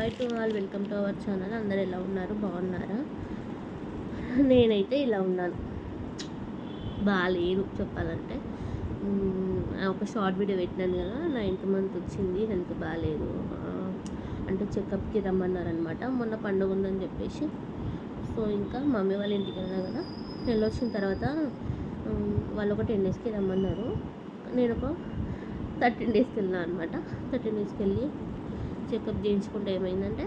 Hi to all, welcome to our channel. అందరు ఎలా ఉన్నారు? బాగున్నారా? నేనైతే ఇలా ఉన్నాను, బాగాలేదు చెప్పాలంటే. ఒక షార్ట్ వీడియో పెట్టినాను కదా, 9th మంత్ వచ్చింది, హెల్త్ బాగాలేదు. అంటే చెకప్కి రమ్మన్నారనమాట. మొన్న పండుగ ఉందని చెప్పేసి. సో ఇంకా మమ్మీ వాళ్ళ ఇంటికి వెళ్ళినా కదా, వెళ్ళొచ్చిన తర్వాత వాళ్ళు ఒక 10 డేస్కి రమ్మన్నారు. నేను ఒక 13 డేస్కి వెళ్ళినా అనమాట. 13 డేస్కి వెళ్ళి చెకప్ చేయించుకుంటే ఏమైందంటే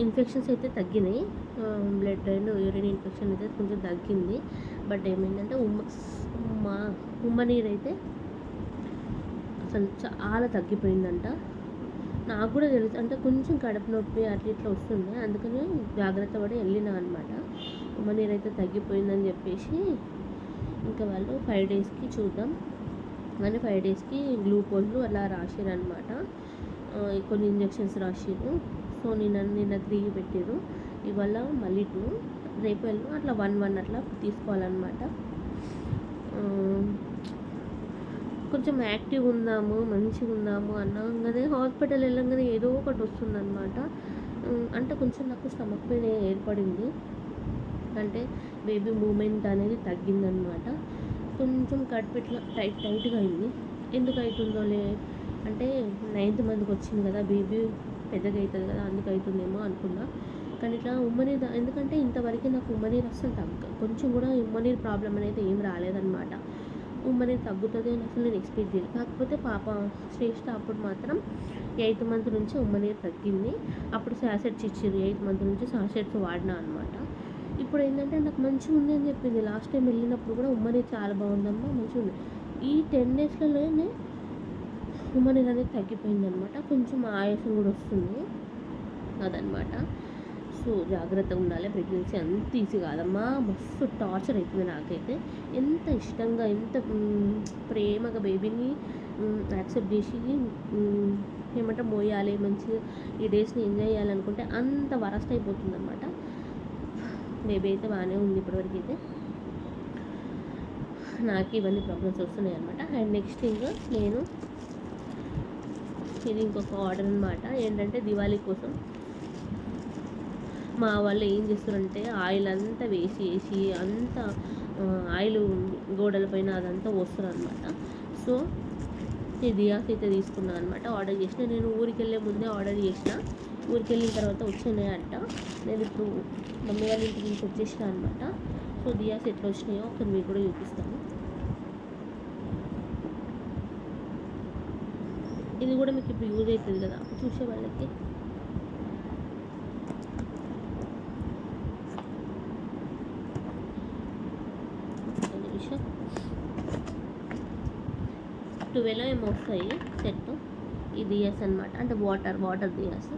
ఇన్ఫెక్షన్స్ అయితే తగ్గినాయి. బ్లడ్ అండ్ యూరిన్ ఇన్ఫెక్షన్ అయితే కొంచెం తగ్గింది. బట్ ఏమైందంటే ఉమ్మ నీరు అయితే అసలు చాలా తగ్గిపోయిందంట. నాకు కూడా తెలుసు, అంటే కొంచెం కడుపు నొప్పి అట్లా ఇట్లా వస్తుంది, అందుకని జాగ్రత్త పడి వెళ్ళినా అనమాట. ఉమ్మ నీరు అయితే తగ్గిపోయిందని చెప్పేసి ఇంకా వాళ్ళు 5 డేస్కి చూద్దాం అని 5 డేస్కి గ్లూకోజ్లు అలా రాసిరనమాట. కొన్ని ఇంజెక్షన్స్ రాసిరు. సో నిన్న 3 పెట్టారు, ఇవాళ మళ్ళీ 2, రేపు వెళ్ళి అట్లా 1 అట్లా తీసుకోవాలన్నమాట. కొంచెం యాక్టివ్ ఉందాము, మంచిగా ఉందాము అన్నగానే హాస్పిటల్ వెళ్ళంగానే ఏదో ఒకటి వస్తుందన్నమాట. అంటే కొంచెం నాకు స్టమక్ పెయిన్ ఏర్పడింది, అంటే బేబీ మూమెంట్ అనేది తగ్గిందనమాట. కొంచెం కడుపు ఇట్లా టైట్గా అయింది. ఎందుకు అవుతుందోలే అంటే 9th మంత్కి వచ్చింది కదా, బేబీ పెద్దగా అవుతుంది కదా, అందుకు అవుతుందేమో అనుకున్నా. కానీ ఇట్లా ఉమ్మనీరు, ఎందుకంటే ఇంతవరకు నాకు ఉమ్మనీరు అసలు కొంచెం కూడా ఉమ్మనీరు ప్రాబ్లం అనేది ఏం రాలేదన్నమాట. ఉమ్మనీరు తగ్గుతుంది అని అసలు నేను ఎక్స్పెక్ట్ చేయలేదు. కాకపోతే పాప శ్రేష్ఠ అప్పుడు మాత్రం 8th మంత్ నుంచి ఉమ్మనీరు తగ్గింది. అప్పుడు శాసెట్స్ ఇచ్చారు, 8th మంత్ నుంచి శాసెట్స్ వాడినా అనమాట. ఇప్పుడు ఏంటంటే నాకు మంచిగా ఉంది అని చెప్పింది. లాస్ట్ టైం వెళ్ళినప్పుడు కూడా ఉమ్మనీరు చాలా బాగుందమ్మా, మంచిగా ఉంది. ఈ 10 డేస్లలోనే ఉమ్మనీరు అనేది తగ్గిపోయింది అనమాట. కొంచెం ఆయాసం కూడా వస్తుంది అదనమాట. సో జాగ్రత్తగా ఉండాలి. ప్రెగ్నెన్సీ అంత ఈజీ కాదమ్మా, మస్తు టార్చర్ అవుతుంది నాకైతే. ఎంత ఇష్టంగా, ఎంత ప్రేమగా బేబీని యాక్సెప్ట్ చేసి ఏమంటే మోయాలి, మంచిగా ఈ డేస్ని ఎంజాయ్ చేయాలనుకుంటే అంత వరస్ట్ అయిపోతుంది అనమాట. బేబీ అయితే బాగానే ఉంది ఇప్పటివరకు అయితే. నాకు ఇవన్నీ ప్రాబ్లమ్స్ వస్తున్నాయి అనమాట. అండ్ నెక్స్ట్ ఇంకా నేను ఇది ఇంకొక ఆర్డర్ అనమాట. ఏంటంటే దివాళీ కోసం మా వాళ్ళు ఏం చేస్తారంటే ఆయిల్ అంతా వేసి అంతా ఆయిల్ గోడల పైన అదంతా వస్తారు అనమాట. సో ఈ దియాస్ అయితే తీసుకున్నాను అనమాట. ఆర్డర్ చేసిన, నేను ఊరికి వెళ్ళే ముందే ఆర్డర్ చేసిన. ఊరికి వెళ్ళిన తర్వాత వచ్చినాయంట. నేను ఇప్పుడు మమ్మీ వాళ్ళ ఇంటి నుంచి వచ్చేసిన అనమాట. సో దియాస్ ఎట్లా వచ్చినాయో ఒకసారి మీకు కూడా చూపిస్తాను. ఇది కూడా మీకు ఇప్పుడు యూజ్ అవుతుంది కదా చూసే వాళ్ళకి. నిమిషం 12 ఏమో వస్తాయి సెట్. ఈ దియాస్ అనమాట, అంటే వాటర్ దియాస్.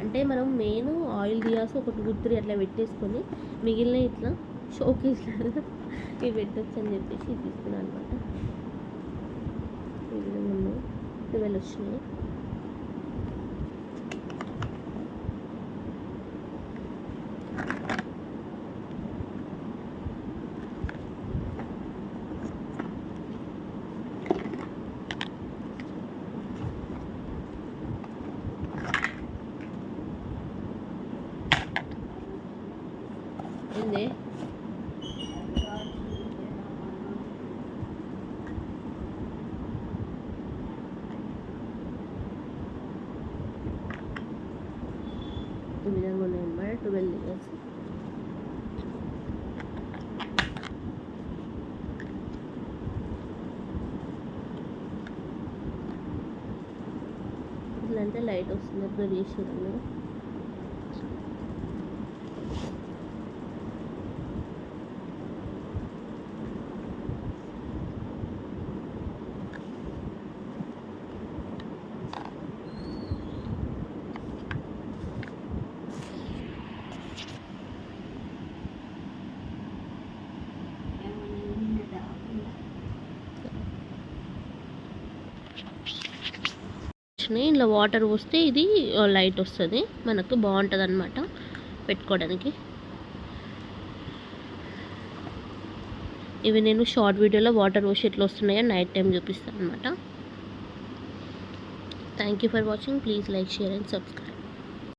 అంటే మనం మెయిన్ ఆయిల్ దియాస్ ఒక 2-3 అట్లా పెట్టేసుకొని మిగిలిన ఇట్లా షోకేస్లలో ఇవి పెట్టచ్చు అని చెప్పేసి తీసుకున్నాను అనమాట. ఈ విధంగా ఉన్నాయి, 12 వచ్చినాయి. ఏంది ఈ విధంగా ఉన్నాయన్నమాట 12 దియాస్. ఇట్లా అంటే లైట్ వస్తుంది, అబ్జర్వ్ చేసేదాం మీరు. ఇంట్లో వాటర్ పోస్తే ఇది లైట్ వస్తుంది మనకు, బాగుంటుంది అనమాట పెట్టుకోవడానికి. ఇవి నేను షార్ట్ వీడియోలో వాటర్ పోసి ఎట్లా వస్తున్నాయో నైట్ టైం చూపిస్తాను అనమాట. Thank you for watching. Please like, share and subscribe.